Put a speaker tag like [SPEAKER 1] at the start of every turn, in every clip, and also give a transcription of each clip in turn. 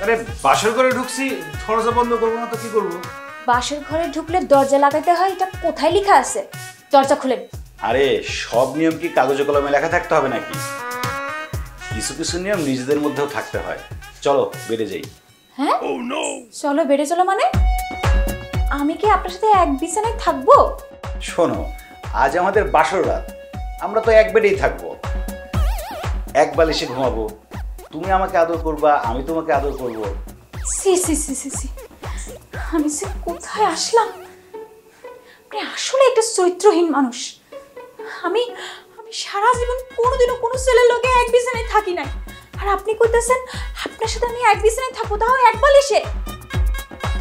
[SPEAKER 1] আরে বাসর ঘরে ঢুকছি, দরজা বন্ধ করবো না তো কি করবো?
[SPEAKER 2] বাসর ঘরে ঢুকলে দরজা লাগাতে হয়, এটা কোথায় লেখা আছে? দরজা খুলেন।
[SPEAKER 1] আরে সব নিয়ম কি কাগজে কলমে লেখা থাকতে হবে নাকি? কিছু কিছু নিয়ম নিজেদের মধ্যেও থাকতে হয়। চলো বেড়ে যাই।
[SPEAKER 2] হ্যাঁ চলো বেড়ে চলো মানে? আমি কি আপনার সাথে এক বিছানায় থাকবো?
[SPEAKER 1] শোনো, আজ আমাদের বাসর রাত, আমরা তো এক বেডেই থাকবো, এক বালিশে ঘুমাবো। তুমি আমাকে আদর করবা, আমি তোমাকে আদর করবো।
[SPEAKER 2] সি সি সি সি সি, আমি সে কোথায় আসলাম? আপনি আসলে একটা চরিত্রহীন মানুষ। আমি আমি সারা জীবন কোনোদিনও কোনো ছেলের লোকে এক বিছানায় থাকি নাই, আর আপনি কইতেছেন আপনার সাথে আমি এক বিছানায় থাকবো, তাও এক বালিশে?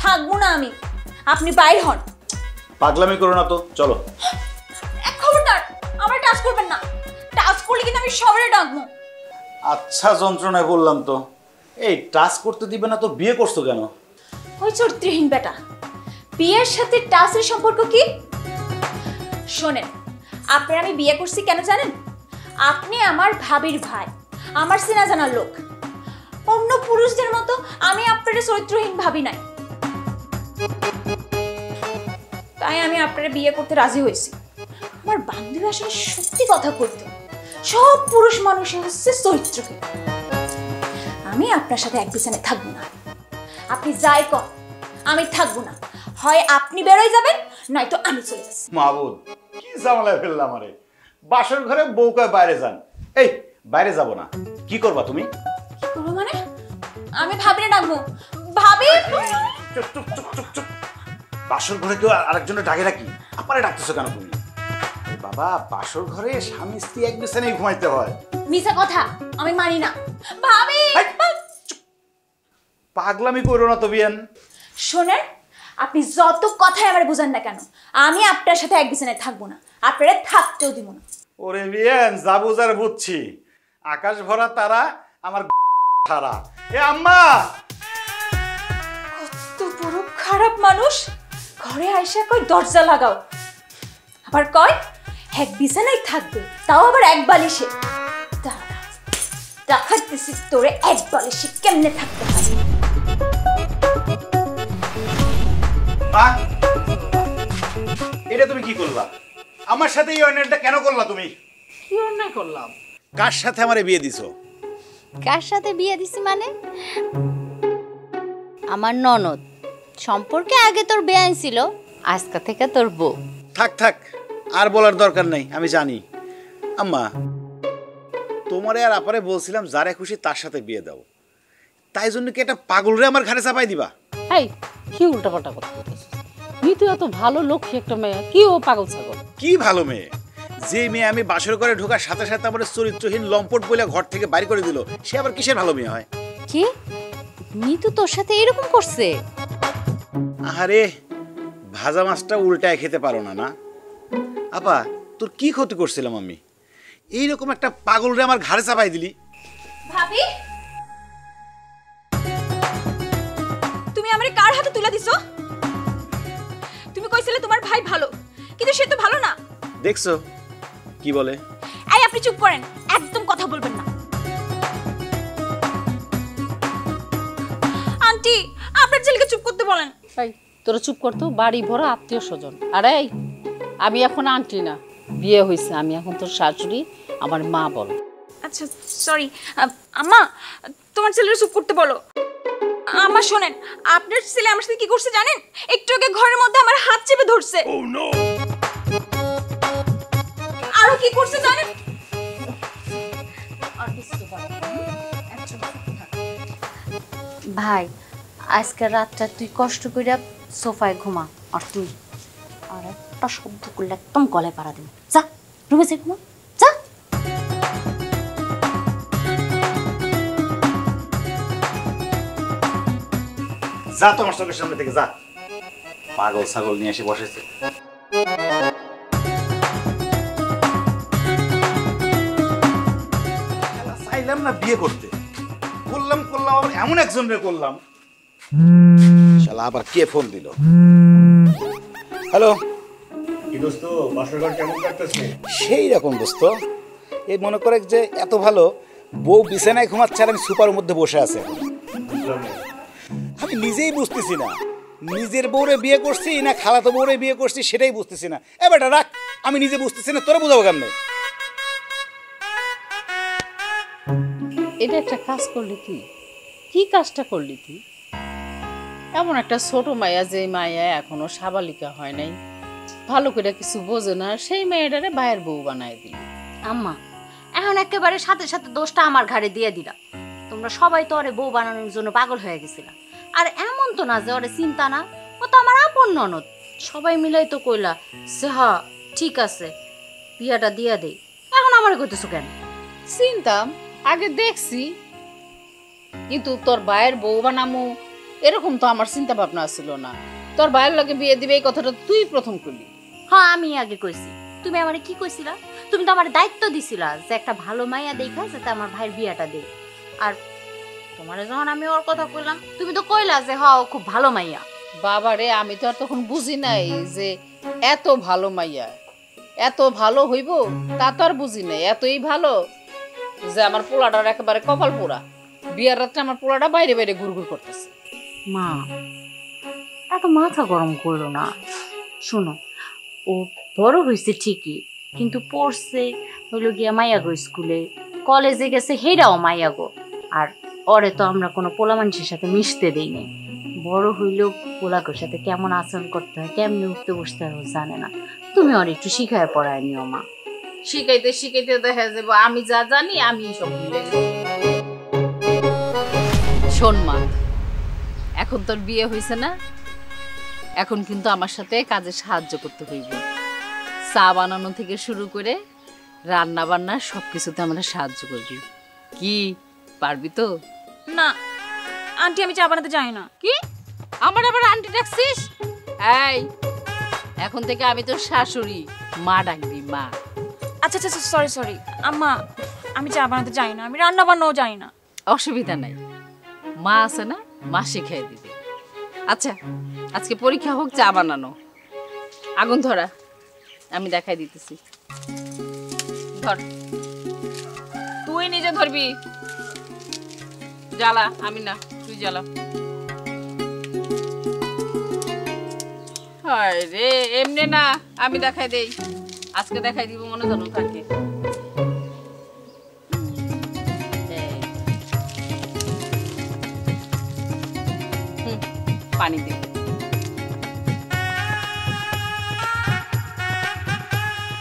[SPEAKER 2] থাকবো না আমি, আপনি বাইর হন।
[SPEAKER 1] পাগলামি করো না তো, চলো।
[SPEAKER 2] এক খবরদার, আমার টাচ করবেন না। টাচ করলে কিন্তু আমি শহরে ডাকবো।
[SPEAKER 1] আচ্ছা যন্ত্রণায় বললাম তো। এই টাচ করতে দিবে না তো বিয়ে করছো কেন?
[SPEAKER 2] ওই চরিত্রহীন বেটা, বিয়ের সাথে টাচের সম্পর্ক কি? শোনেন, আপনার আমি বিয়ে করছি কেন জানেন? আপনি আমার ভাবির ভাই, আমার চেনা জানার লোক। অন্য পুরুষদের মতো আমি আপনার চরিত্রহীন ভাবি নাই, তাই আমি আপনার বিয়ে করতে রাজি হয়েছি। আমার বান্ধবী আসলে সত্যি কথা করতো, সব পুরুষ মানুষ হচ্ছে চরিত্রহীন। আমি আপনার সাথে এক বিছানায় থাকবো না। আপনি যাই কর, আমি থাকবো না। হয় আপনি বেরোয় যাবেন, নয়তো আমি চলে যাচ্ছি।
[SPEAKER 1] মাহবুব, কি ঝামেলায় ফেললাম? আরে বাসর ঘরে বউ কয় বাইরে যান। এই বাইরে যাব না, কি করবা তুমি?
[SPEAKER 2] কি করবো মানে? আমি ভাবিরে ডাকবো। ভাবি,
[SPEAKER 1] চুপ চুপ চুপ চুপ চুপ। বাসর ঘরে কেউ আরেকজনের ডাকে নাকি? আপনারে ডাকতেছো কেন তুমি? আরে বাবা, বাসর ঘরে স্বামী স্ত্রী এক বিছানায় ঘুমাইতে হয়।
[SPEAKER 2] মিছা কথা আমি মানি না। ভাবি,
[SPEAKER 1] পাগলামি করো না তো বিয়ান।
[SPEAKER 2] শোনেন, আপনি যত কথাই আমার বুঝান না কেন, আমি আপনার সাথে এক বিছানায় থাকবো না, আপনারা থাকতেও দিব না।
[SPEAKER 1] ওরে বিয়ান, যা বুঝার বুঝছি। আকাশ ভরা তারা, আমার ছাড়া। এ আম্মা,
[SPEAKER 2] কত বড় খারাপ মানুষ! ঘরে আইসা কয় দরজা লাগাও, আবার কয় এক বিছানায় থাকবে, তাও আবার এক বালিশে। দেখাইতেছি তোরে এক বালিশে কেমনে থাকতে হয়।
[SPEAKER 1] এটা তুমি কি করলা? আমার সাথে এই অন্যায়টা কেন করলা তুমি?
[SPEAKER 3] কি অন্যায় করলাম?
[SPEAKER 1] কার সাথে আমারে বিয়ে দিছো?
[SPEAKER 4] কার সাথে বিয়ে দিছি মানে? আমার ননদ সম্পর্কে আগে তোর বেআইন ছিল, আজকে থেকে তোর বউ।
[SPEAKER 1] থাক থাক, আর বলার দরকার নাই, আমি জানি। আম্মা, তোমারে আর আপারে বলছিলাম যারে খুশি তার সাথে বিয়ে দাও, তাই জন্য কি একটা পাগলরে আমার ঘাড়ে চাপাই দিবা?
[SPEAKER 3] এই কি উল্টাপাল্টা কথা বলতেছিস? তুই এত ভালো লক্ষ্মী একটা মেয়ে, কি ও পাগল ছাগল?
[SPEAKER 1] কি ভালো মেয়ে? যে মেয়ে আমি বাসর করে ঢোকার সাথে সাথে আমার চরিত্রহীন লম্পট বলে ঘর থেকে বাইরে করে দিল, সে আবার কিসের ভালো মেয়ে হয়?
[SPEAKER 4] কি মিতু তোর সাথে এরকম করছে?
[SPEAKER 1] আহারে, ভাজা মাছটা উল্টায় খেতে পারো না? না আপা, তোর কি ক্ষতি করছিলাম আমি? এইরকম একটা পাগলরে আমার ঘাড়ে চাপাই দিলি।
[SPEAKER 2] ভাবি, তুমি আমারে কার হাতে তুলে দিছো? তুমি কইছিলে তোমার ভাই ভালো, কিন্তু সে তো ভালো না।
[SPEAKER 1] দেখছো কি বলে?
[SPEAKER 2] এই আপনি চুপ করেন, একদম কথা বলবেন না। আন্টি, আপনার ছেলেকে চুপ করতে বলেন।
[SPEAKER 3] এই তোরা চুপ করতো, বাড়ি ভরা আত্মীয় স্বজন। আরে আমি এখন আন্টি না, বিয়ে হয়েছে, আমি এখন তোর শাশুড়ি, আমার মা বল।
[SPEAKER 2] আচ্ছা সরি আম্মা, তোমার ছেলের চুপ করতে বলো। আম্মা শোনেন, আপনার ছেলে আমার সাথে কি করছে জানেন? একটু আগে ঘরের মধ্যে আমার হাত চেপে ধরছে। আরো কি করছে জানেন?
[SPEAKER 4] ভাই, আজকে রাতটা তুই কষ্ট করে সোফায় ঘুমা, আর তুই আর একটা শব্দ করলে একদম গলায় পাড়া দিবি। যা রুমে যাই, ঘুমা যা।
[SPEAKER 1] যা তোমার চোখের সামনে থেকে যা। পাগল ছাগল নিয়ে এসে বসেছে। চাইলাম না বিয়ে করতে, করলাম আবার এমন একজনের করলাম। শালা আবার কে ফোন দিল? হ্যালো,
[SPEAKER 5] কি দোস্ত, বাসর ঘর কেমন কাটতেছে?
[SPEAKER 1] সেই রকম দোস্ত। এই মনে করে যে এত ভালো বউ বিছানায় ঘুমাচ্ছে আর আমি সুপারের মধ্যে বসে আছে। আমি নিজেই বুঝতেছি না নিজের বউরে বিয়ে করছি না খালাতো বউরে বিয়ে করছি সেটাই বুঝতেছি না। এ বেটা রাখ, আমি নিজে বুঝতেছি না, তোরা বুঝাবো কেমনে?
[SPEAKER 3] এটা একটা কাজ করলি তুই, কি কাজটা করলি তুই? এমন একটা ছোট মায়া, যে মায়া এখনো সাবালিকা হয় নাই, ভালো করে কিছু বোঝে না, সেই মেয়েটারে ভাইয়ের বউ বানায় দিলি।
[SPEAKER 4] আম্মা এখন একেবারে সাথে সাথে দোষটা আমার ঘাড়ে দিয়ে দিলা। তোমরা সবাই তো ওরে বউ বানানোর জন্য পাগল হয়ে গেছিলা। আর এমন তো না যে ওরে চিন্তা না, ও তো আমার আপন ননদ। সবাই মিলাই তো কইলা যে হ্যাঁ ঠিক আছে বিয়াটা দিয়া দেই। এখন আমার কইতেছো কেন?
[SPEAKER 3] চিনতাম, আগে দেখছি, কিন্তু তোর ভাইয়ের বউ বানামু এরকম তো আমার চিন্তা ভাবনা ছিল না। তোর ভাইয়ের লগে বিয়ে দিবে এই কথাটা তুই প্রথম করলি।
[SPEAKER 4] হ্যাঁ আমি আগে কইছি। তুমি আমারে কি কইছিলা? তুমি তো আমার দায়িত্ব দিছিলা যে একটা ভালো মাইয়া দেখা যাতে আমার ভাইয়ের বিয়াটা দেই। আর তোমারে যখন আমি ওর কথা কইলাম তুমি তো কইলা যে হ্যাঁ ও খুব ভালো মাইয়া।
[SPEAKER 3] বাবারে, আমি তো আর তখন বুঝি নাই যে এত ভালো মাইয়া, এত ভালো হইব তা তো আর বুঝি নাই। এতই ভালো যে আমার পোলাটার একেবারে কপাল পোড়া। বিয়ার রাত্রে আমার পোলাটা বাইরে বাইরে ঘুরঘুর করতেছে।
[SPEAKER 4] মা এত মাথা গরম করলো না। শোনো, ও বড় হয়েছে ঠিকই, কিন্তু পড়ছে হইলো গিয়া মাইয়াগো স্কুলে, কলেজে গেছে হেরাও মাইয়াগো। আর ওরে তো আমরা কোনো পোলা মানুষের সাথে মিশতে দেই নাই। বড় হইলেও পোলাগোর সাথে কেমন আচরণ করতে হয়, কেমনে উঠতে বসতে হয় জানে না। তুমি ওর একটু শিখায় পড়ায় নিও মা।
[SPEAKER 3] শিখাইতে শিখাইতে দেখা যাবো আমি যা জানি আমি সব ভুলে যাবো। শোন মা, এখন তোর বিয়ে হয়েছে না, এখন কিন্তু আমার সাথে কাজে সাহায্য করতে হইবে। চা বানানো থেকে শুরু করে রান্না বান্না সবকিছুতে আমরা সাহায্য করবি। কি পারবি তো?
[SPEAKER 2] না আন্টি, আমি চা বানাতে জানি না।
[SPEAKER 3] কি আমার আবার আন্টি ডাকছিস? এই এখন থেকে আমি তোর শাশুড়ি, মা ডাকবি মা।
[SPEAKER 2] আচ্ছা আচ্ছা সরি সরি আম্মা, আমি চা বানাতে জানি না, আমি রান্না বান্নাও জানি না।
[SPEAKER 3] অসুবিধা নাই, মা আছে না, মা শিখিয়ে দিবে। আচ্ছা আজকে পরীক্ষা হোক চা বানানো। আগুন ধরা, আমি দেখাই দিতেছি। ধর, তুই নিজে ধরবি, জ্বালা, আমি না, তুই জ্বালা। হায় রে, এমনি না, আমি দেখাই দেই। আজকে দেখাই দিব, মনে জানো থাকে। পানি দে।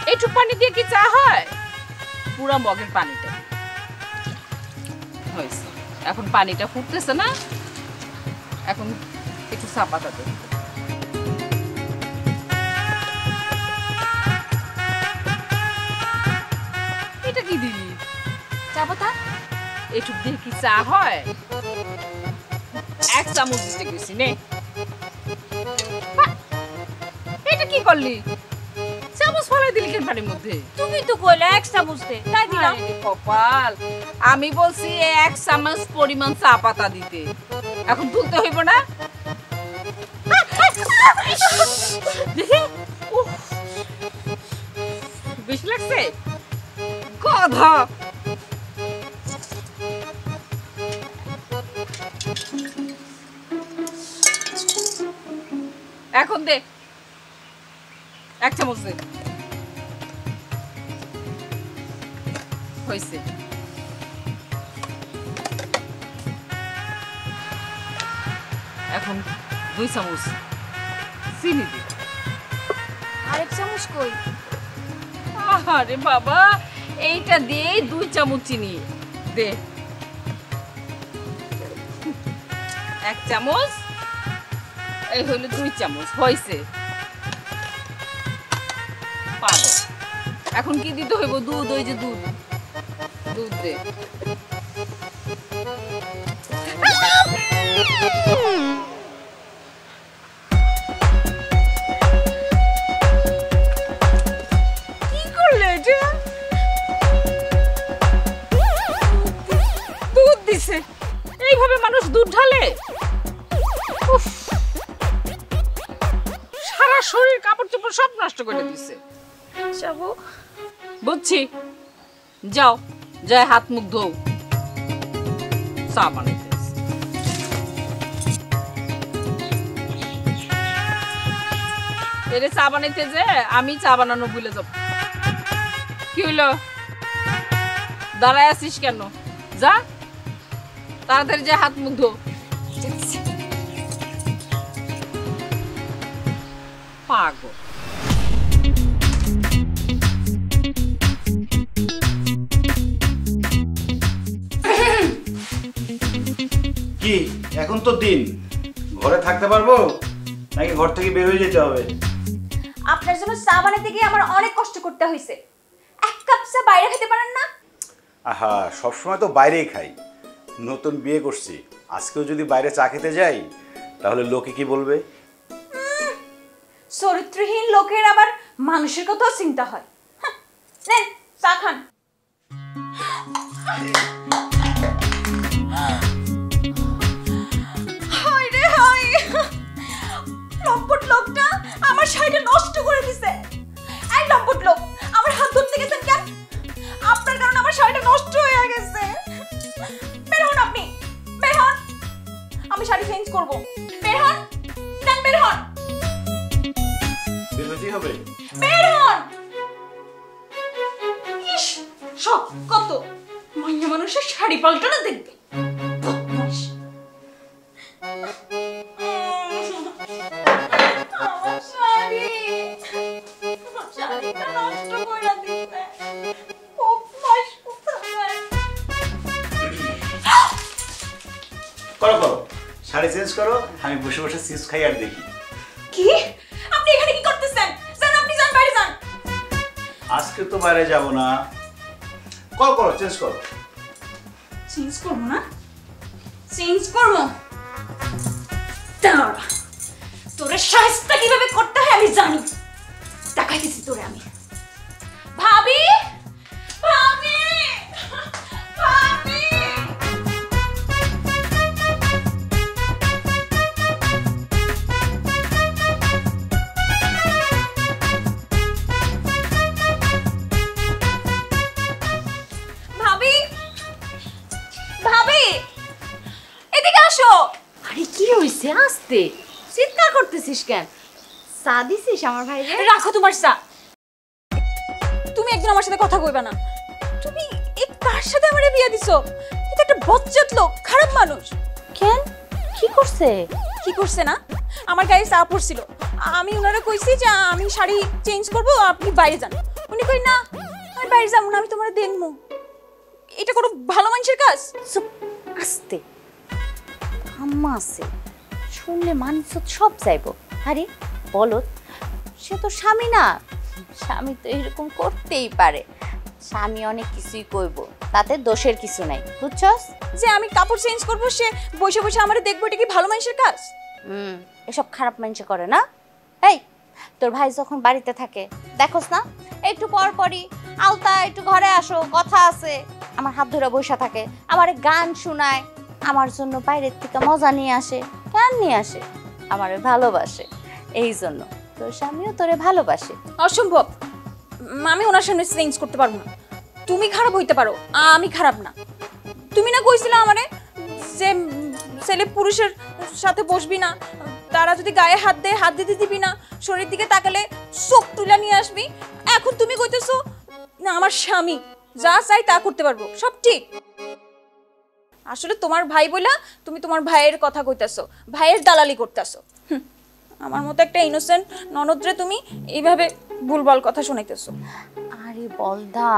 [SPEAKER 3] এইটুক পানি দিয়ে কি চা হয়? পুরা মগের পানিটা হয়েছে। এখন পানিটা ফুটতেছে না, এখন একটু চা পাতা দে। এটা কি দিলি?
[SPEAKER 2] চা পাতা?
[SPEAKER 3] এইটুক দিয়ে কি চা হয়? এক চামচ দিতে গেছি নে। এটা কি করলি? চামচ ফলাই দিলি কেন পানির মধ্যে?
[SPEAKER 2] তুমি তো কইলে এক চামচ দে, তাই দিলাম।
[SPEAKER 3] কপাল, আমি বলছি এক চামচ পরিমাণ চা পাতা দিতে, এখন তুলতে হইব না? দেখি বেশি লাগছে কথা। এখন দে, এক চামচ দে। হয়েছে। এখন 2 চামচ চিনি দে।
[SPEAKER 2] আরেক চামচ কই?
[SPEAKER 3] আরে বাবা, এইটা দিয়ে 2 চামচ চিনি দে। 1 চামচ, এই হইল 2 চামচ, হয়েছে। পাবো। এখন কি দিতে হইব? দুধ, ওই যে দুধ, দুধ দে। কি করলে এটা? দুধ দিছে, এইভাবে মানুষ দুধ ঢালে? উফ, সারা শরীর কাপড় চোপড় সব নষ্ট করে দিছে।
[SPEAKER 2] যাবো?
[SPEAKER 3] বুঝছি, যাও, যাই হাত মুখ ধোও, চা বানাইতে। এরে চা বানাইতে যে আমি চা বানানো ভুলে যাব। কি হইলো, দাঁড়ায় আছিস কেন? যা তাড়াতাড়ি যে হাত মুখ ধো। পাগল।
[SPEAKER 1] কি এখন তো দিন, ঘরে থাকতে পারবো নাকি ঘর থেকে বের হয়ে যেতে হবে?
[SPEAKER 2] আপনার জন্য চা বানাতে গিয়ে আমার অনেক কষ্ট করতে হয়েছে। এক কাপ চা বাইরে খেতে পারেন না?
[SPEAKER 1] আহা, সবসময় তো বাইরেই খাই। নতুন বিয়ে করছি, আজকেও যদি বাইরে চা খেতে যাই তাহলে লোকে কি বলবে?
[SPEAKER 2] চরিত্রহীন লোকের আবার মানুষের কথাও চিন্তা হয়। নেন চা খান। হায় রে হায়, লম্পট লোকটা আমার শাড়িটা নষ্ট করে দিছে। এই লম্পট লোক, আমার হাত ধরতে গেছেন কেন? আপনার কারণে আমার শাড়িটা নষ্ট হয়ে গেছে। বের হন আপনি, বের হন। আমি শাড়ি চেঞ্জ করব। বের হন, নেন বের হন।
[SPEAKER 1] বের হতেই হবে।
[SPEAKER 2] বের হন। ইস, সব কত মাইয়া মানুষের শাড়ি পাল্টানো দেখবে। বদমাশ। আমার শাড়ি, আমার শাড়িটা নষ্ট করে দিতে। বদমাশ কোথাকার।
[SPEAKER 1] করো করো, শাড়ি চেঞ্জ করো, আমি বসে বসে চিপস খাই আর দেখি।
[SPEAKER 2] কি? আপনি এখানে কি করতেছেন? যান, আপনি যান, বাইরে যান।
[SPEAKER 1] আজকে তো বাইরে যাব না। করো করো, চেঞ্জ করো।
[SPEAKER 2] চেঞ্জ করবো না? চেঞ্জ করবো? দাঁড়া, তোরে শায়েস্তা কিভাবে করতে হয় আমি জানি। দেখাইতেছি তোরে আমি। ভাবি, ভাবি, ভাবি। ভাবি, ভাবি, এদিকে আসো।
[SPEAKER 4] আরে কি হইছে? আস্তে চিৎকার করতেছিস কেন? চা দিছিস আমার ভাইরে?
[SPEAKER 2] রাখো তোমার চা। তুমি একদিন আমার সাথে কথা কইবা না। তুমি এই কার সাথে আমারে বিয়ে দিছো? এটা একটা বজ্জাত লোক, খারাপ মানুষ।
[SPEAKER 4] কেন? কি করছে?
[SPEAKER 2] কি করছে না? আমার গায়ে চা পড়ছিল। আমি ওনারে কইছি যে আমি শাড়ি চেঞ্জ করব, আপনি বাইরে যান। উনি কই না, আমি বাইরে যাব না, আমি তোমারে দেখমু। এটা কোনো ভালো মানুষের কাজ?
[SPEAKER 4] চুপ, আস্তে। আম্মা আছে, শুনলে মানিসত সব যাইবো। আরে বলো, সে তো স্বামী না। স্বামী তো এরকম করতেই পারে। স্বামী অনেক কিছুই কইব, তাতে দোষের কিছু নাই, বুঝছস?
[SPEAKER 2] যে আমি কাপড় চেঞ্জ করব, সে বসে বসে আমারে দেখবো, এটা কি ভালো মানুষের কাজ?
[SPEAKER 4] এসব খারাপ মানুষ করে না। এই তোর ভাই যখন বাড়িতে থাকে দেখোস না, একটু পর পরই আলতা একটু ঘরে আসো, কথা আছে, আমার হাত ধরে বসে থাকে, আমারে গান শোনায়, আমার জন্য বাইরের থেকে মজা নিয়ে আসে। কেন নিয়ে আসে? আমারে ভালোবাসে, এই জন্য তোর স্বামীও তোরে ভালোবাসে।
[SPEAKER 2] অসম্ভব। আমি ওনার সামনে চেঞ্জ করতে পারবো না। তুমি খারাপ হইতে পারো, আমি খারাপ না। তুমি না কইছিলে আমারে যে ছেলে পুরুষের সাথে বসবি না, তারা যদি গায়ে হাত দেয় হাত দিতে দিবি না, শরীর দিকে তাকালে চোখ তুলে নিয়ে আসবি। এখন তুমি কইতেছো না আমার স্বামী যা চাই তা করতে পারবো, সব ঠিক। আসলে তোমার ভাই বইলা তুমি তোমার ভাইয়ের কথা কইতাছো, ভাইয়ের দালালি করতেছো। আমার মতো একটা ইনোসেন্ট ননদরে তুমি এইভাবে ভুলভাল কথা শোনাইতেছো।
[SPEAKER 4] আরে বলদা,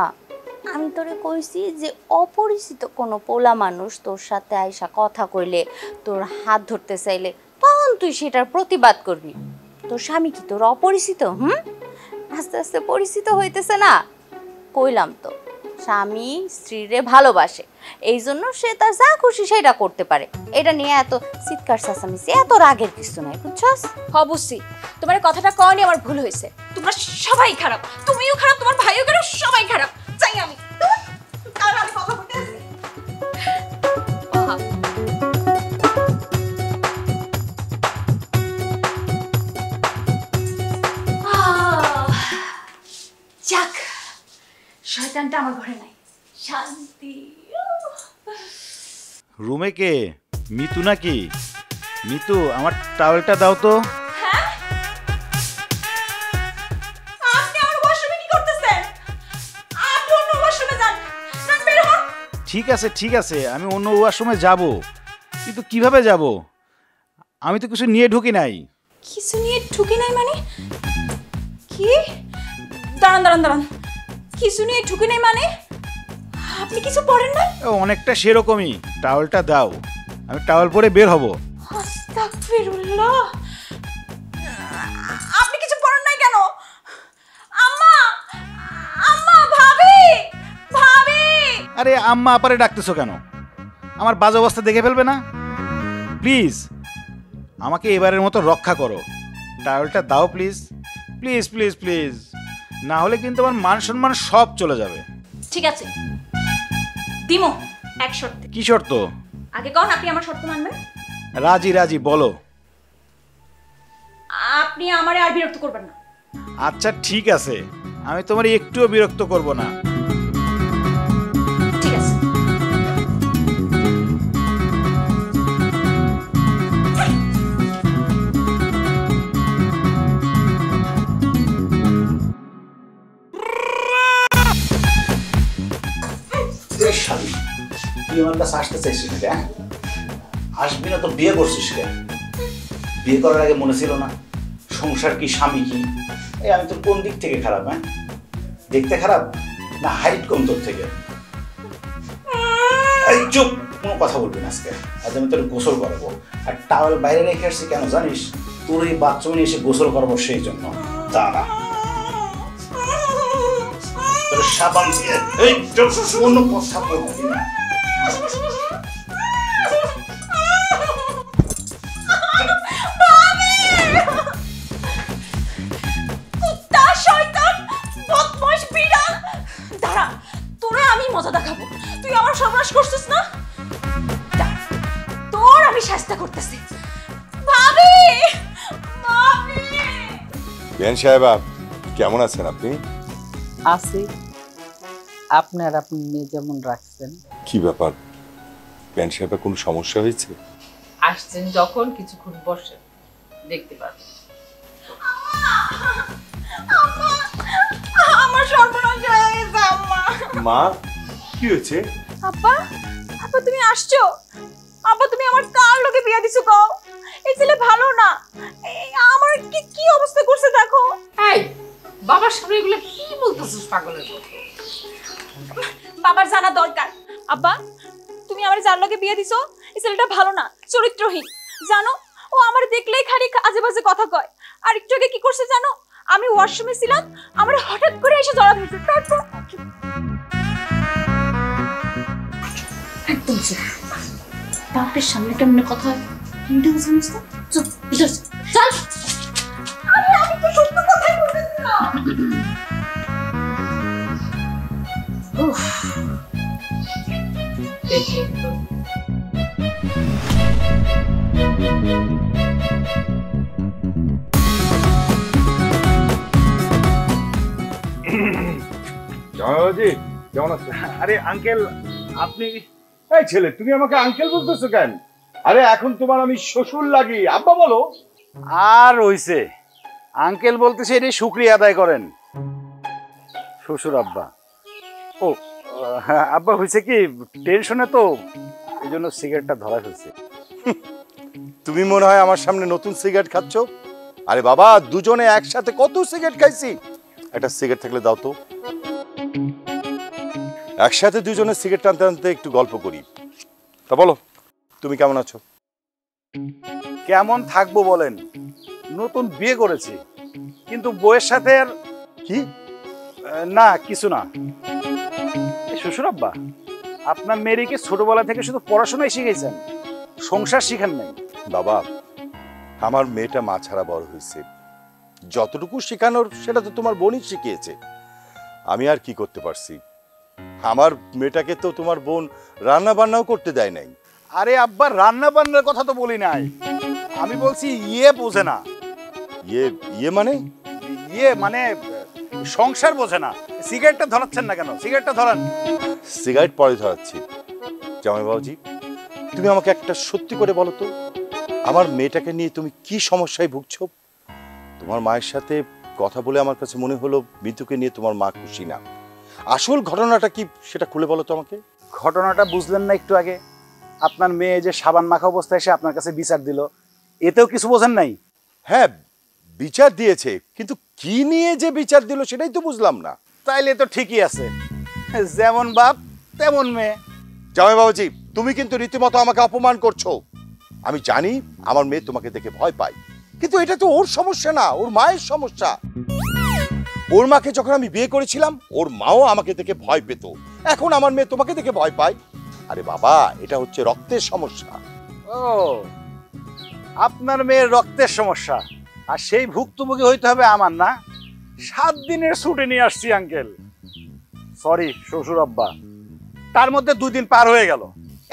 [SPEAKER 4] আমি তোরে কইছি যে অপরিচিত কোনো পোলা মানুষ তোর সাথে আইসা কথা কইলে, তোর হাত ধরতে চাইলে, তখন তুই সেটার প্রতিবাদ করবি। তোর স্বামী কি তোর অপরিচিত? আস্তে আস্তে পরিচিত হইতেছে না। কইলাম তো, স্বামী স্ত্রীরে ভালোবাসে, এই জন্য সে তার যা খুশি সেটা করতে পারে। এটা নিয়ে এত চিৎকার চেঁচামেচি, এত রাগের কিছু নাই, বুঝছস?
[SPEAKER 2] অবশ্যই তোমার কথাটা কওনি আমার ভুল হয়েছে। তোমরা সবাই খারাপ, তুমিও খারাপ, তোমার ভাইও খারাপ, সবাই খারাপ। চাই আমি আর আমি কথা বলতে আসি। যাক, শয়তানটা আমার ঘরে নাই, শান্তি।
[SPEAKER 1] রুমে কে? মিতু নাকি? মিতু, আমার টাওয়েলটা দাও তো। ঠিক আছে, আমি অন্য ওয়াশরুমে যাব, কিন্তু কিভাবে যাব? আমি তো কিছু নিয়ে ঢুকি নাই।
[SPEAKER 2] কিছু নিয়ে ঢুকে নাই মানে কি? দাঁড়ান দাঁড়ান দাঁড়ান, কিছু নিয়ে ঢুকে নাই মানে আপনি কিছু পড়েন না?
[SPEAKER 1] অনেকটা সেরকমই। টাওয়েলটা দাও, আমি টাওয়েল পরে বের হব।
[SPEAKER 2] আস্তাগফিরুল্লাহ, আপনি কিছু পড়েন নাই কেন? আম্মা, আম্মা, ভাবি, ভাবি।
[SPEAKER 1] আরে আম্মা আপারে ডাকতেছো কেন? আমার বাজে অবস্থা দেখে ফেলবে না? প্লিজ আমাকে এবারের মতো রক্ষা করো। টাওয়েলটা দাও প্লিজ, প্লিজ প্লিজ প্লিজ, না হলে কিন্তু আমার মান সম্মান সব চলে যাবে।
[SPEAKER 2] ঠিক আছে, দিমো, এক শর্তে।
[SPEAKER 1] কি শর্ত?
[SPEAKER 2] আগে কন, আপনি আমার শর্ত মানবেন?
[SPEAKER 1] রাজি রাজি, বলো।
[SPEAKER 2] আপনি আমারে আর বিরক্ত করবেন না।
[SPEAKER 1] আচ্ছা ঠিক আছে, আমি তোমার একটুও বিরক্ত করব না।
[SPEAKER 2] ঠিক আছে।
[SPEAKER 1] তুই আমার কাছে আসতে চাইছিস না? আসবি না তো বিয়ে করছিস কেন? বিয়ে করার আগে মনে ছিল না সংসার কি, স্বামী কি? এই আমি তোর কোন দিক থেকে খারাপ? হ্যাঁ, দেখতে খারাপ না হাইট কম তোর থেকে? এই চুপ, কোনো কথা বলবি না আজকে। আজ আমি তোর গোসল করাবো, আর টাওয়েল বাইরে রেখে আসছি কেন জানিস? তোর এই বাথরুমে এসে গোসল করাবো সেই জন্য। দাঁড়া, তোর সাবান দিয়ে এই চুপ, কোনো কথা বলবি না।
[SPEAKER 2] মজা দেখাবো। তুই আমার সর্বনাশ করছিস না, তোর আমি শাস্তি করতেছি। ভাবি, ভাবি।
[SPEAKER 6] বেন সাহেব কেমন আছেন আপনি?
[SPEAKER 3] আছি, আপনার আপনি মেয়ে যেমন রাখছেন।
[SPEAKER 6] কি ব্যাপার বেন সাহেব, কোনো সমস্যা হয়েছে?
[SPEAKER 3] আসছেন যখন কিছুক্ষণ বসে দেখতে পারবেন।
[SPEAKER 2] আমার সর্বনাশ হয়ে গেছে আম্মা।
[SPEAKER 6] মা কি হয়েছে?
[SPEAKER 2] আব্বা, আব্বা তুমি আসছো? আব্বা তুমি আমার কার লোকে বিয়ে দিছো কও? এই ছেলে ভালো না, আমার কি কি অবস্থা করছে দেখো।
[SPEAKER 3] এই বাবার সামনে এগুলো কি বলতেছিস পাগলের মতো?
[SPEAKER 2] বাবার জানা দরকার। আব্বা তুমি আমার যার লোকে বিয়ে দিছো, এই ছেলেটা ভালো না, চরিত্রহীন। জানো ও আমার দেখলেই খালি আজে বাজে কথা কয়। আর একটু আগে কি করছে জানো? আমি ওয়াশরুমে ছিলাম, আমার হঠাৎ করে এসে জড়া ধরছে। তারপর
[SPEAKER 4] একদম চুপ, বাপের সামনে কেমন কথা হয় কিন্তু জানিস তো? চুপ, ভিতর চল।
[SPEAKER 2] আমি তো সত্য কথাই বলতেছিলাম।
[SPEAKER 4] উফ,
[SPEAKER 3] দেখলেন তো
[SPEAKER 5] জামাইবাজি কেমন আছো?
[SPEAKER 1] আরে আঙ্কেল, আপনি?
[SPEAKER 5] এই ছেলে, তুমি আমাকে আঙ্কেল বলতেছো কেন? আরে এখন তোমার আমি শ্বশুর লাগি, আব্বা বলো।
[SPEAKER 1] আর হইছে, আঙ্কেল বলতেছে এটাই শুকরিয়া আদায় করেন। শ্বশুর আব্বা? ও হ্যাঁ, আব্বা হয়েছে কি টেনশনে তো এই জন্য সিগারেটটা ধরা ফেলছে।
[SPEAKER 6] তুমি মনে হয় আমার সামনে নতুন সিগারেট খাচ্ছ? আরে বাবা, দুজনে একসাথে কত সিগারেট খাইছি। একটা সিগারেট থাকলে দাও তো। একসাথে দুজনে সিগারেট টানতে টানতে একটু গল্প করি। তা বলো, তুমি কেমন আছো?
[SPEAKER 1] কেমন থাকবো বলেন, নতুন বিয়ে করেছি, কিন্তু বউয়ের সাথে আর
[SPEAKER 6] কি?
[SPEAKER 1] না কিছু না। শ্বশুর আব্বা, আপনার মেয়েকে ছোটবেলা থেকে শুধু পড়াশোনাই শিখেছেন, সংসার শিখেন নাই।
[SPEAKER 6] বাবা, আমার মেয়েটা মা ছাড়া বড় হয়েছে, যতটুকু শেখানোর সেটা তো তোমার বোনই শিখিয়েছে। আমি আর কি করতে পারছি? আমার মেয়েটাকে তো তোমার বোন রান্না বান্নাও করতে দেয় নাই।
[SPEAKER 1] আরে আব্বা, রান্না বান্নার কথা তো বলি নাই, আমি বলছি ইয়ে বোঝে না।
[SPEAKER 6] ইয়ে মানে?
[SPEAKER 1] ইয়ে মানে সংসার বোঝে না। সিগারেটটা ধরাচ্ছেন না কেন? সিগারেটটা ধরান।
[SPEAKER 6] সিগারেট পরে ধরাচ্ছি। জামাই বাবুজি, তুমি আমাকে একটা সত্যি করে বলো তো, আমার মেয়েটাকে নিয়ে তুমি কি সমস্যায় ভুগছো? তোমার মায়ের সাথে কথা বলে আমার কাছে মনে হলো মিতুকে নিয়ে তোমার মা খুশি না। আসল ঘটনাটা কি সেটা খুলে বলো তো আমাকে।
[SPEAKER 1] ঘটনাটা বুঝলেন না একটু আগে? আপনার মেয়ে যে সাবান মাখা অবস্থায় এসে আপনার কাছে বিচার দিল, এতেও কিছু বোঝেন নাই?
[SPEAKER 6] হ্যাঁ, বিচার দিয়েছে, কিন্তু কি নিয়ে যে বিচার দিল সেটাই তো বুঝলাম না।
[SPEAKER 1] তাইলে তো ঠিকই আছে, যেমন বাপ তেমন মেয়ে।
[SPEAKER 6] জামাই বাবাজি, তুমি কিন্তু রীতিমতো আমাকে অপমান করছো। আমি জানি আমার মেয়ে তোমাকে দেখে ভয় পায়, কিন্তু এটা তো ওর সমস্যা না, ওর মায়ের সমস্যা। ওর মাকে যখন আমি বিয়ে করেছিলাম, ওর মাও আমাকে দেখে ভয় পেত। এখন আমার মেয়ে তোমাকে দেখে ভয় পায়। আরে বাবা, এটা হচ্ছে রক্তের সমস্যা।
[SPEAKER 1] ও, আপনার মেয়ের রক্তের সমস্যা, আর সেই ভুক্তভোগী হইতে হবে আমার না? 7 দিনের ছুটি নিয়ে আসছি আঙ্কেল। সরি শ্বশুর আব্বা, তার মধ্যে 2 দিন পার হয়ে গেল,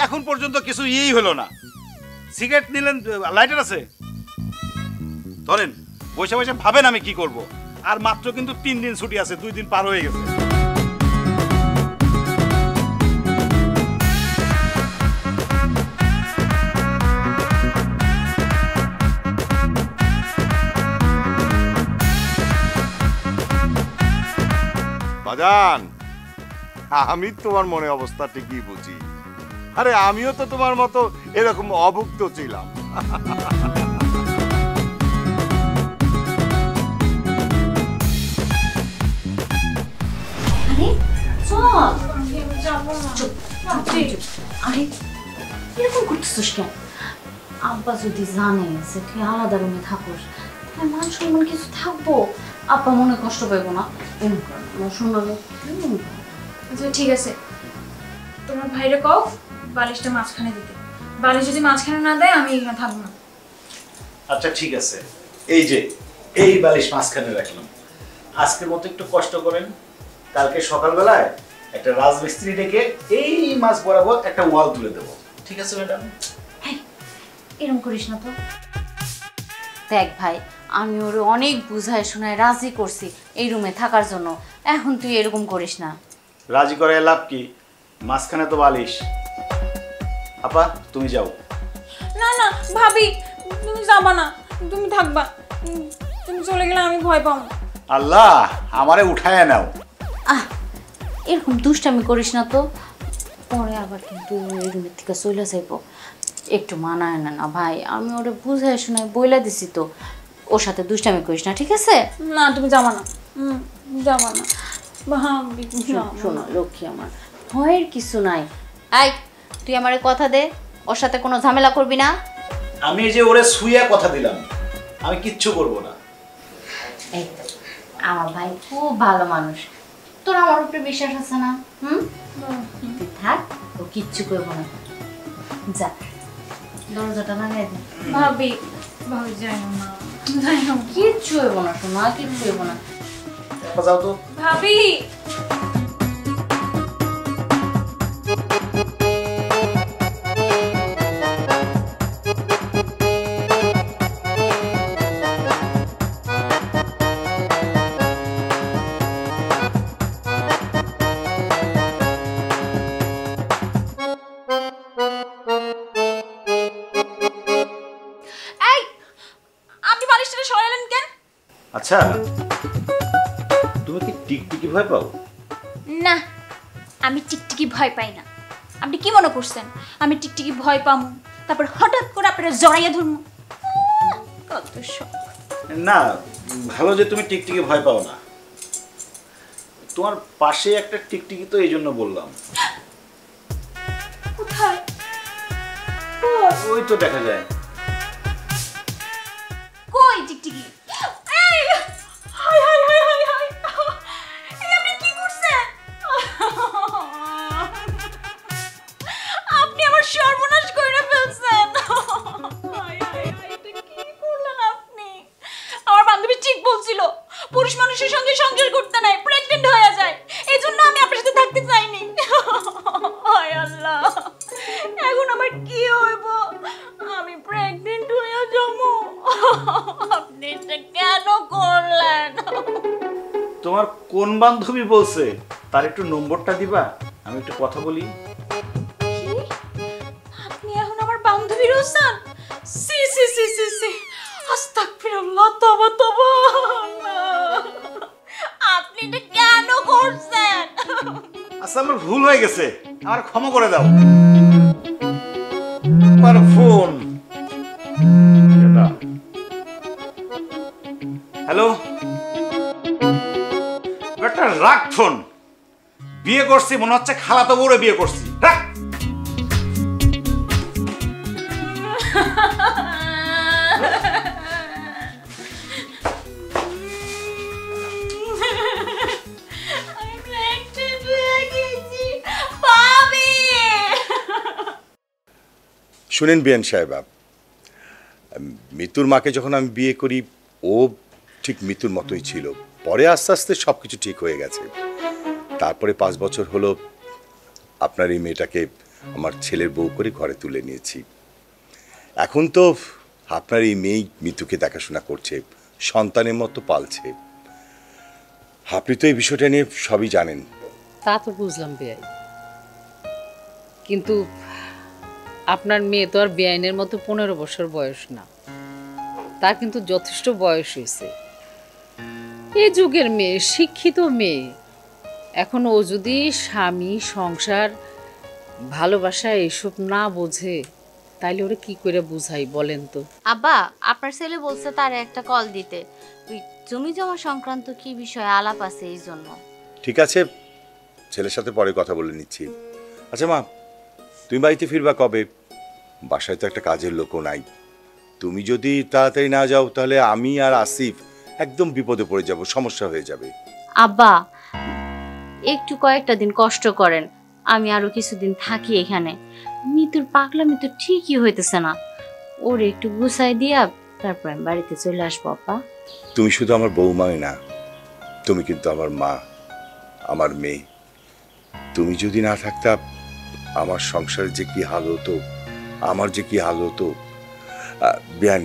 [SPEAKER 1] এখন পর্যন্ত কিছু ইয়েই হলো না। সিগারেট নিলেন, লাইটার আছে, ধরেন বসে বসে ভাবেন আমি কি করব। আর মাত্র কিন্তু 3 দিন ছুটি আছে, 2 দিন পার হয়ে গেছে।
[SPEAKER 6] বাজান, আমি তোমার মনে অবস্থা ঠিকই বুঝি। আরে আমিও তো তোমার মতো এরকম অভুক্ত ছিলাম।
[SPEAKER 4] আরে চল, আরে এরকম করতেছিস কেন? আব্বা যদি জানে যে তুই আলাদা রুমে থাকোস, তাহলে মান সম্মান কিছু থাকবো? আব্বা মনে কষ্ট পাইবো না? শোনাবো।
[SPEAKER 2] আচ্ছা ঠিক আছে, তোমার ভাইরে কও বালিশটা মাঝখানে দিতে। বালিশ যদি মাঝখানে না দেয় আমি এখানে থাকবো না।
[SPEAKER 1] আচ্ছা ঠিক আছে, এই যে এই বালিশ মাঝখানে রাখলাম। আজকের মতো একটু কষ্ট করেন, কালকে সকালবেলায় একটা রাজমিস্ত্রি ডেকে এই মাছ বরাবর একটা ওয়াল তুলে দেবো। ঠিক আছে ম্যাডাম?
[SPEAKER 4] এরকম করিস না তো। দেখ ভাই, আমি ওরে অনেক বুঝায় শোনায় রাজি করছি এই রুমে থাকার জন্য, এখন তুই এরকম করিস না।
[SPEAKER 1] রাজি করে লাভ কি? মাঝখানে তো বালিশ। আপা তুমি যাও।
[SPEAKER 2] না না ভাবি, তুমি যাবা না, তুমি থাকবা। তুমি চলে গেলে আমি ভয় পাবো।
[SPEAKER 1] আল্লাহ, আমারে উঠায় নাও।
[SPEAKER 4] আহ, এরকম দুষ্টামি করিস না তো, পরে আবার কিন্তু এই রুমের থেকে চলে যাইব। একটু মানায় না না ভাই, আমি ওরে বুঝায় শোনায় বইলা দিছি তো, ওর সাথে দুষ্টামি করিস না, ঠিক আছে?
[SPEAKER 2] না তুমি যাবা না, যাবা না ভাবি।
[SPEAKER 4] শোনো লক্ষ্মী আমার, ভয়ের কিছু নাই। আই, তুই আমারে কথা দে, ওর সাথে কোনো ঝামেলা করবি না।
[SPEAKER 1] আমি এই যে ওরে শুইয়া কথা দিলাম, আমি কিচ্ছু করব না।
[SPEAKER 4] এই তো, আমার ভাই খুব ভালো মানুষ, তোর আমার উপরে বিশ্বাস আছে না? তুই থাক, ও কিচ্ছু করবো না। যা, দরজাটা লাগাই দে।
[SPEAKER 2] ভাবি, ভাবি যাই না, যাই না।
[SPEAKER 4] কিচ্ছু হইব না শোনা, কিচ্ছু হইব না।
[SPEAKER 1] আপা যাও তো।
[SPEAKER 2] ভাবি
[SPEAKER 1] আচ্ছা, তুমি কি টিকটিকি ভয় পাও?
[SPEAKER 2] না, আমি টিকটিকি ভয় পাই না। আপনি কি মনে করছেন আমি টিকটিকি ভয় পামু, তারপর হঠাৎ করে আপনারা জড়াইয়া ধরমু? কত শখ।
[SPEAKER 1] না, ভালো যে তুমি টিকটিকি ভয় পাও না। তোমার পাশে একটা টিকটিকি, তো এই জন্য বললাম।
[SPEAKER 2] কোথায়?
[SPEAKER 1] ওই তো দেখা যায়।
[SPEAKER 2] কই টিকটিকি? এই high high high high high, এই আপনি কি করছেন? আপনি আমার সর্বনাশ করে ফেলছেন। হাই হাই হাই, এটা কি করলেন আপনি? আমার বান্ধবী ঠিক বলছিল, পুরুষ মানুষের সঙ্গে সংসার করতে নাই, প্রেগন্যান্ট হয়ে যায়। এজন্য আমি আপনার সাথে থাকতে চাইনি। হায় আল্লাহ, এখন আমার কি হইব? আমি প্রেগন্যান্ট হয়ে যাবো। আপনি এটা কেন করলেন?
[SPEAKER 1] তোমার কোন বান্ধবী বলছে? তার একটু নম্বরটা দিবা, আমি একটু কথা বলি।
[SPEAKER 2] কি? আপনি এখন আমার বান্ধবী রোসান? সি সি সি সি সি, আস্তাগফিরুল্লাহ, তওবা তওবা। আপনি এটা কেন করছেন?
[SPEAKER 1] আচ্ছা, আমার ভুল হয়ে গেছে, আমার ক্ষমা করে দাও। আমার ফোন। হ্যালো, একটা রাখ ফোন। বিয়ে করছি মনে হচ্ছে খালাতো বউরে বিয়ে করছি। রাখ।
[SPEAKER 6] শুনেন বিয়ান সাহেবা, মিতুর মাকে যখন আমি বিয়ে করি ও ঠিক মিতুর মতোই ছিল। পরে আস্তে আস্তে সব কিছু ঠিক হয়ে গেছে। তারপরে 5 বছর হলো আপনার এই মেয়েটাকে আমার ছেলের বউ করে ঘরে তুলে নিয়েছি। এখন তো আপনার এই মেয়েই মিতুকে দেখাশোনা করছে, সন্তানের মতো পালছে। আপনি তো এই বিষয়টা নিয়ে সবই জানেন।
[SPEAKER 3] তা তো বুঝলাম বেআই, কিন্তু আপনার মেয়ে তো আর বেআইনের মতো 15 বছর বয়স না, তার কিন্তু যথেষ্ট বয়স হয়েছে। এই যুগের মেয়ে, শিক্ষিত মেয়ে। এখন ও যদি স্বামী, সংসার, ভালোবাসা এসব না বোঝে তাইলে ওরা কি করে বুঝাই বলেন তো?
[SPEAKER 4] আব্বা, আপনার ছেলে বলছে তার একটা কল দিতে, ওই জমি জমা সংক্রান্ত কি বিষয়ে আলাপ আছে এই জন্য।
[SPEAKER 6] ঠিক আছে, ছেলের সাথে পরে কথা বলে নিচ্ছি। আচ্ছা মা, তুমি বাড়িতে ফিরবা কবে? বাসায় তো একটা কাজের লোকও নাই। তুমি যদি তাড়াতাড়ি না যাও তাহলে আমি আর আসিফ একদম বিপদে পড়ে যাব, সমস্যা হয়ে যাবে।
[SPEAKER 4] আব্বা, একটু কয়েকটা দিন কষ্ট করেন, আমি আরো কিছুদিন থাকি এখানে। মিতুর পাগলামি তো ঠিকই হইতেছে না, ওর একটু গুছাই দিয়া তারপর আমি বাড়িতে চলে আসবো। আব্বা,
[SPEAKER 6] তুমি শুধু আমার বৌমাই না, তুমি কিন্তু আমার মা, আমার মেয়ে। তুমি যদি না থাকতা আমার সংসারে যে কি হাল হতো, আমার যে কি হাল হতো। বিয়ান,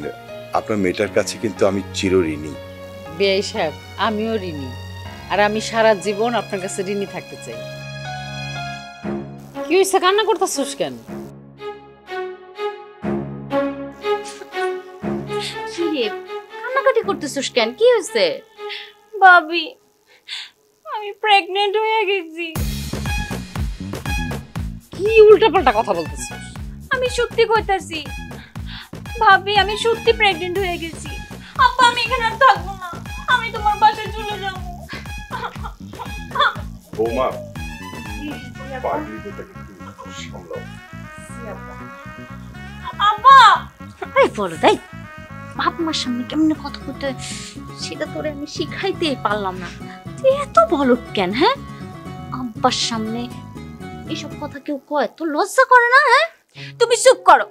[SPEAKER 6] আপনার মেয়েটার কাছে কিন্তু আমি চিরঋণী।
[SPEAKER 3] বেআই সাহেব, আমিও ঋণী, আর আমি সারা জীবন আপনার কাছে ঋণী থাকতে চাই। কি হয়েছে, কান্না করতেছিস কেন?
[SPEAKER 4] কি রে, কান্নাকাটি করতেছিস কেন? কি হয়েছে?
[SPEAKER 2] ভাবি, আমি প্রেগনেন্ট হয়ে গেছি।
[SPEAKER 3] কি উল্টাপাল্টা কথা বলতেছিস?
[SPEAKER 2] আমি সত্যি কইতাছি ভাবি, আমি সত্যি প্রেগনেন্ট হয়ে গেছি। আপা, আমি এখানে আর থাকবো না, আমি তোমার বাসায় চলে যাবো।
[SPEAKER 6] বৌমা,
[SPEAKER 2] আপা,
[SPEAKER 4] এই বলো তাই, বাপ মার সামনে কেমনে কথা বলতে হয় সেটা তোরে আমি শিখাইতেই পারলাম না। তুই এত বলো কেন? হ্যাঁ, আব্বার সামনে এসব কথা কেউ কয়? তোর লজ্জা করে না? হ্যাঁ,
[SPEAKER 2] তুমি চুপ করো।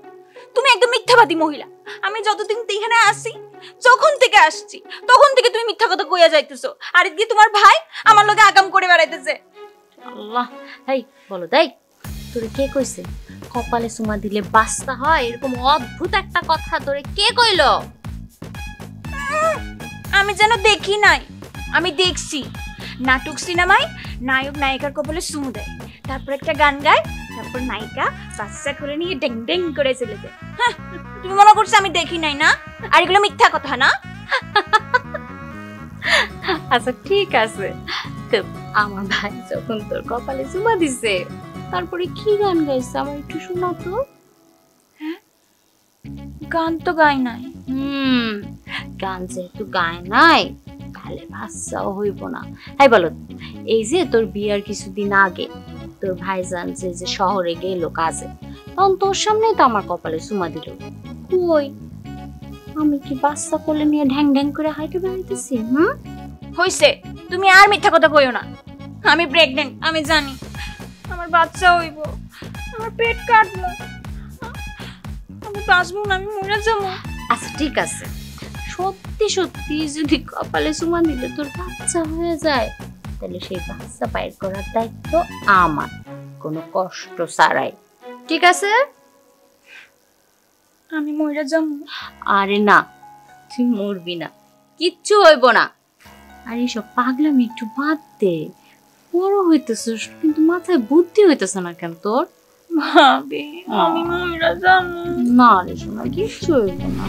[SPEAKER 2] তুমি একদম মিথ্যাবাদী মহিলা। আমি যতদিন এখানে আসি, যখন থেকে আসছি তখন থেকে তুমি মিথ্যা কথা কইয়া যাইতেছো, আর এদিকে তোমার ভাই আমার লগে আগাম করে বেড়াইতেছে।
[SPEAKER 4] আল্লাহ, এই বলো তাই, তোরে কে কইছে কপালে চুমা দিলে বাস্তা হয়? এরকম অদ্ভুত একটা কথা তোরে কে কইলো?
[SPEAKER 2] আমি যেন দেখি নাই, আমি দেখছি নাটক সিনেমায় নায়ক নায়িকার কপালে চুমু দেয়, তারপর একটা গান গায়, তারপর নায়িকা বাচ্চা কোলে নিয়ে ডেং ডেং করে চলে যায়। হ্যাঁ, তুমি মনে করছো আমি দেখি নাই না? আর এগুলো মিথ্যা কথা না?
[SPEAKER 4] আচ্ছা ঠিক আছে, তো আমার ভাই যখন তোর কপালে চুমা দিছে তারপরে কি গান গাইছে আমার একটু শোনা তো।
[SPEAKER 2] গান তো গাই নাই।
[SPEAKER 4] গান যেহেতু গায় নাই তাহলে বাচ্চাও হইব না। তাই বলো, এই যে তোর বিয়ার কিছুদিন আগে তোর ভাইজান যে শহরে গেল কাজে, তখন তোর সামনেই তো আমার কপালে চুমা দিল। কই, আমি কি বাচ্চা কোলে নিয়ে ঢ্যাং ঢ্যাং করে হাইটে বেড়াইতেছি?
[SPEAKER 2] হইছে, তুমি আর মিথ্যা কথা কইও না। আমি প্রেগনেন্ট, আমি জানি। আমার বাচ্চা হইব, আমার পেট কাটলো, আমি বাঁচবো না, আমি মরে যাবো।
[SPEAKER 4] আচ্ছা ঠিক আছে, সত্যি সত্যি যদি কপালে চুমা দিলে তোর বাচ্চা হয়ে যায় তাহলে সেই বাচ্চা বাইর করার দায়িত্ব আমার, কোনো কষ্ট ছাড়াই। ঠিক আছে?
[SPEAKER 2] আমি মরে যাবো।
[SPEAKER 4] আরে না, তুই মরবি না, কিচ্ছু হইব না। আর এইসব পাগলামি একটু বাদ দে, বড় হইতেছিস কিন্তু মাথায় বুদ্ধি হইতেছে না কেন তোর?
[SPEAKER 2] ভাবি, আমি মরে যাবো।
[SPEAKER 4] না রে শোনা, কিচ্ছু হইব না।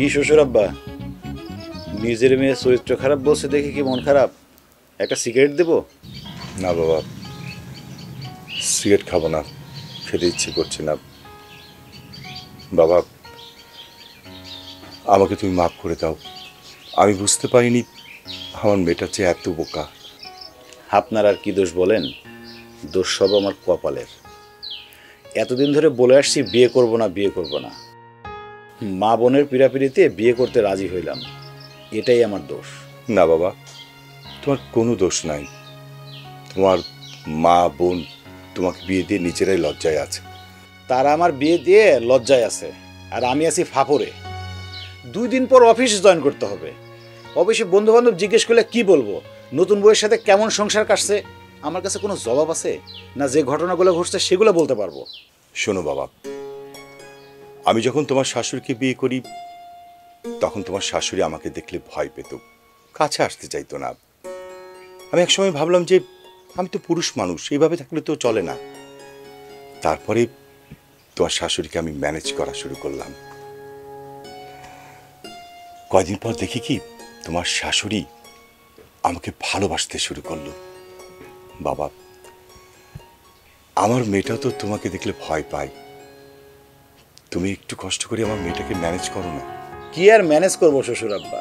[SPEAKER 1] কি শ্বশুর আব্বা, নিজের মেয়ে চরিত্র খারাপ বলছে দেখে কি মন খারাপ? একটা সিগারেট দেবো?
[SPEAKER 6] না বাবা, সিগারেট খাবো না, খেতে ইচ্ছে করছে না। বাবা, আমাকে তুমি মাফ করে দাও। আমি বুঝতে পারিনি আমার মেয়েটা যে এত বোকা।
[SPEAKER 1] আপনার আর কি দোষ বলেন? দোষ সব আমার কপালের। এতদিন ধরে বলে আসছি বিয়ে করব না, বিয়ে করব না। মা বোনের পীড়াপিড়িতে বিয়ে করতে রাজি হইলাম, এটাই আমার দোষ।
[SPEAKER 6] না বাবা, তোমার কোনো দোষ নাই। তোমার মা বোন তোমাকে বিয়ে দিয়ে নিজেরাই লজ্জায় আছে।
[SPEAKER 1] তারা আমার বিয়ে দিয়ে লজ্জায় আছে, আর আমি আছি ফাপড়ে। 2 দিন পর অফিস জয়েন করতে হবে। অফিসে বন্ধু বান্ধব জিজ্ঞেস করলে কি বলবো? নতুন বউয়ের সাথে কেমন সংসার কাটছে? আমার কাছে কোনো জবাব আছে না? যে ঘটনাগুলো ঘটছে সেগুলো বলতে পারবো।
[SPEAKER 6] শোনো বাবা, আমি যখন তোমার শাশুড়িকে বিয়ে করি তখন তোমার শাশুড়ি আমাকে দেখলে ভয় পেত, কাছে আসতে চাইতো না। আমি একসময় ভাবলাম যে আমি তো পুরুষ মানুষ, এইভাবে থাকলে তো চলে না। তারপরে তোমার শাশুড়িকে আমি ম্যানেজ করা শুরু করলাম। কয়দিন পর দেখি কি তোমার শাশুড়ি আমাকে ভালোবাসতে শুরু করলো। বাবা, আমার মেয়েটা তো তোমাকে দেখলে ভয় পায়। তুমি একটু কষ্ট করে আমার মেয়েটাকে ম্যানেজ করো না।
[SPEAKER 1] কি আর ম্যানেজ করবো শ্বশুর আব্বা?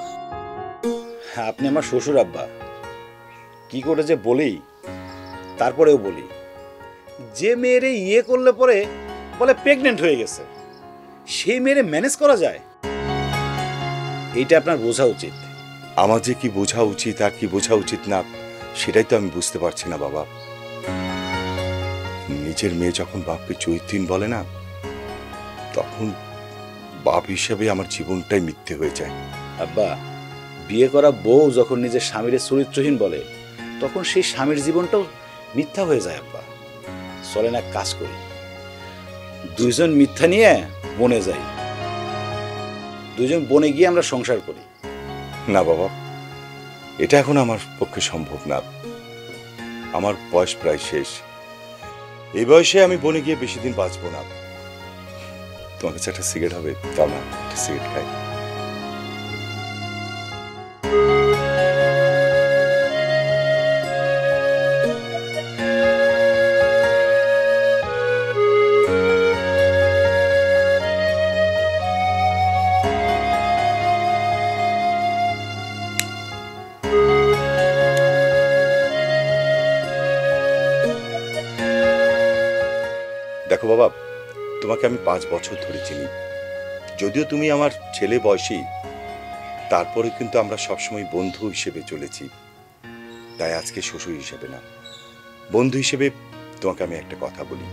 [SPEAKER 1] আপনি আমার শ্বশুর আব্বা, কি করে যে বলি। তারপরেও বলি, যে মেয়েরে ইয়ে করলে পরে বলে প্রেগনেন্ট হয়ে গেছে, সেই মেয়েরে ম্যানেজ করা যায়? এইটা আপনার বোঝা উচিত।
[SPEAKER 6] আমার যে কি বোঝা উচিত আর কি বোঝা উচিত না সেটাই তো আমি বুঝতে পারছি না বাবা। নিজের মেয়ে যখন বাপকে চরিত্রহীন বলে না, তখন বাপ হিসেবে আমার জীবনটাই মিথ্যে হয়ে যায়।
[SPEAKER 1] আব্বা, বিয়ে করা বউ যখন নিজের স্বামীর চরিত্রহীন বলে, তখন সেই স্বামীর জীবনটাও মিথ্যা হয়ে যায়। আব্বা, চলেন এক কাজ করি, 2 জন মিথ্যা নিয়ে বনে যাই, 2 জন বনে গিয়ে আমরা সংসার করি।
[SPEAKER 6] না বাবা, এটা এখন আমার পক্ষে সম্ভব না। আমার বয়স প্রায় শেষ। এই বয়সে আমি বনে গিয়ে বেশি দিন বাঁচবো না। তোমার কাছে একটা সিগারেট হবে? দাও না, একটা সিগারেট খাই। দেখো বাবা, তোমাকে আমি 5 বছর ধরে চিনি। যদিও তুমি আমার ছেলে বয়সী, তারপরে কিন্তু আমরা সবসময় বন্ধু হিসেবে চলেছি। তাই আজকে শ্বশুর হিসেবে না, বন্ধু হিসেবে তোমাকে আমি একটা কথা বলি।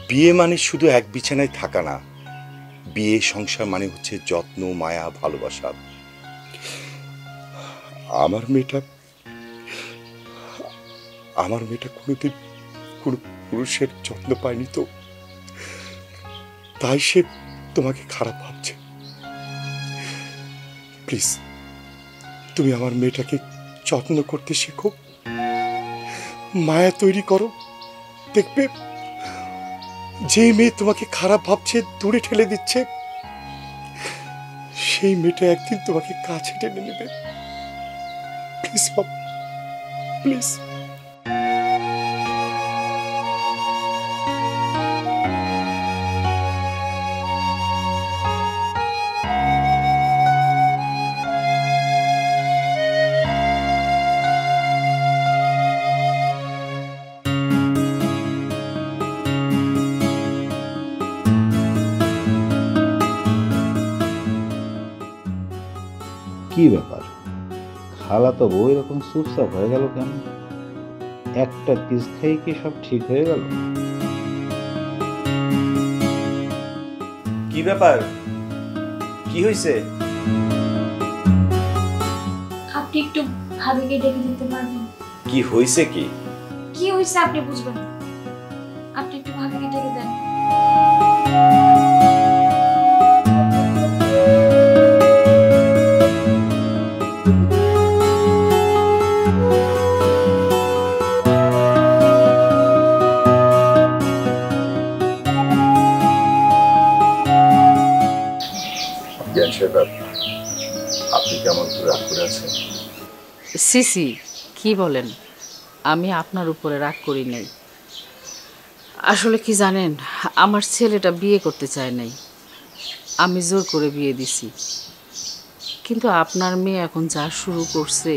[SPEAKER 6] বিয়ে মানে শুধু এক বিছানায় থাকা না। বিয়ে সংসার মানে হচ্ছে যত্ন, মায়া, ভালোবাসা। আমার মেয়েটা কোনোদিন কোনো পুরুষের যত্ন পায়নি, তো তাই সে তোমাকে খারাপ ভাবছে। প্লিজ, তুমি আমার মেয়েটাকে যত্ন করতে শেখো, মায়া তৈরি করো। দেখবে যে মেয়ে তোমাকে খারাপ ভাবছে, দূরে ঠেলে দিচ্ছে, সেই মেয়েটা একদিন তোমাকে কাছে টেনে নেবে। প্লিজ বাবা, প্লিজ।
[SPEAKER 1] কি ব্যাপার, খালা তো বউ এরকম চুপচাপ হয়ে গেল কেন? একটা কিস খাই কি সব ঠিক হয়ে গেল? কি ব্যাপার, কি হয়েছে?
[SPEAKER 2] আপনি একটু ভাবিকে ডেকে দিতে পারবেন?
[SPEAKER 1] কি হয়েছে? কি
[SPEAKER 2] কি হয়েছে আপনি বুঝবেন, আপনি একটু ভাবিকে ডেকে দেন।
[SPEAKER 3] সিসি কি বলেন, আমি আপনার উপরে রাগ করি নাই। আসলে কি জানেন, আমার ছেলেটা বিয়ে করতে চায় নাই, আমি জোর করে বিয়ে দিছি। কিন্তু আপনার মেয়ে এখন যা শুরু করছে,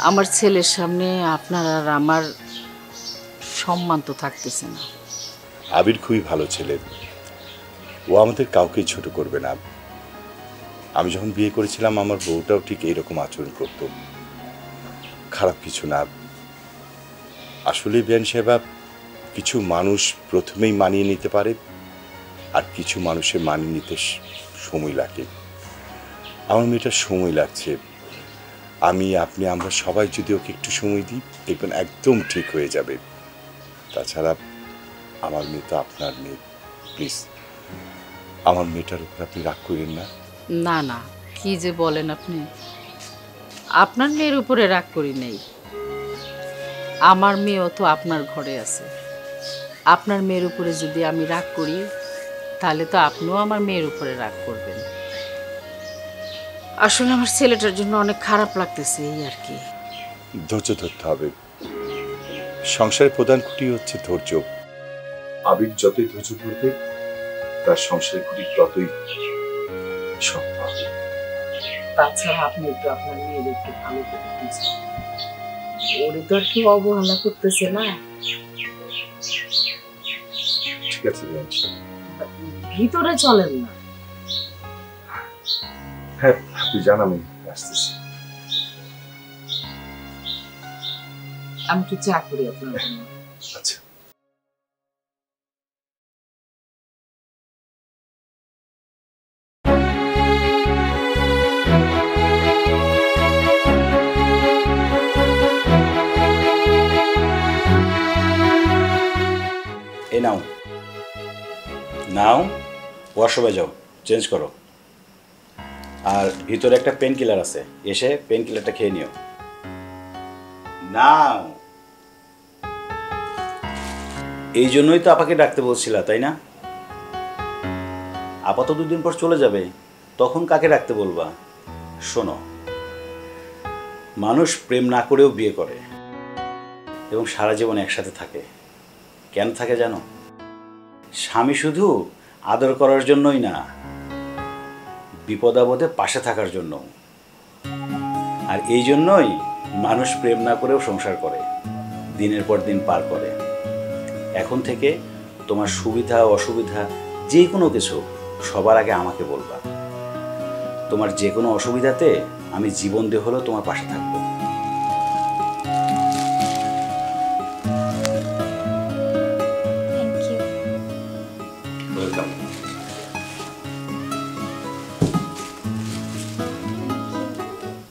[SPEAKER 3] আমার ছেলের সামনে আপনার আর আমার সম্মান তো থাকতেছে না।
[SPEAKER 6] আবির খুবই ভালো ছেলে, ও আমাদের কাউকে ছোট করবে না। আমি যখন বিয়ে করেছিলাম আমার বউটাও ঠিক এইরকম আচরণ করত, খারাপ কিছু না। আসলে বেন সাহেবা, কিছু মানুষ প্রথমেই মানিয়ে নিতে পারে, আর কিছু মানুষের মানিয়ে নিতে সময় লাগে। আমার মেয়েটার সময় লাগছে। আমি, আপনি, আমরা সবাই যদি ওকে একটু সময় দিই, দেখবেন একদম ঠিক হয়ে যাবে। তাছাড়া আমার মেয়ে তো আপনার মেয়ে, প্লিজ আমার মেয়েটার উপর আপনি রাগ করেন না।
[SPEAKER 3] না না, কি যে বলেন আপনি, আপনার মেয়ের উপরে রাগ করি নাই। আমার মেয়েও তো আপনার ঘরে আছে। আপনার মেয়ের উপরে যদি আমি রাগ করি, তাহলে তো আপনিও আমার মেয়ের উপরে রাগ করবেন। আসলে আমার ছেলেটার জন্য অনেক খারাপ লাগতেছে, এই আর কি।
[SPEAKER 6] ধৈর্য ধরতে হবে, সংসারের প্রধান খুঁটি হচ্ছে ধৈর্য। আবির যতই ধৈর্য ধরবে, তার সংসারের খুঁটি ততই শক্ত হবে।
[SPEAKER 4] তাছাড়া আপনি একটু আপনার মেয়ের একটু ভালো করে বুঝেন, ওরে তো আর কেউ অবহেলা করতেছে না।
[SPEAKER 6] ঠিক আছে বেন সাহেব।
[SPEAKER 4] ভিতরে চলেন না।
[SPEAKER 6] হ্যাঁ, আপনি জানান, আমি আসতেছি।
[SPEAKER 4] আমি একটু চা করি আপনার জন্য।
[SPEAKER 6] আচ্ছা।
[SPEAKER 1] এই নাও নাও, ওয়াশরুমে যাও, চেঞ্জ করো। আর ভিতরে একটা পেন কিলার আছে, এসে পেন কিলারটা খেয়ে নিও। নাও। এই জন্যই তো আপাকে ডাকতে বলছিলা, তাই না? আপা তো 2 দিন পর চলে যাবে, তখন কাকে ডাকতে বলবা? শোনো, মানুষ প্রেম না করেও বিয়ে করে এবং সারা জীবন একসাথে থাকে। কেন থাকে জানো? স্বামী শুধু আদর করার জন্যই না, বিপদ আপদে পাশে থাকার জন্য। আর এই জন্যই মানুষ প্রেম না করেও সংসার করে, দিনের পর দিন পার করে। এখন থেকে তোমার সুবিধা অসুবিধা যে কোনো কিছু সবার আগে আমাকে বলবা। তোমার যে কোনো অসুবিধাতে আমি জীবন দিয়ে হলেও তোমার পাশে থাকবো।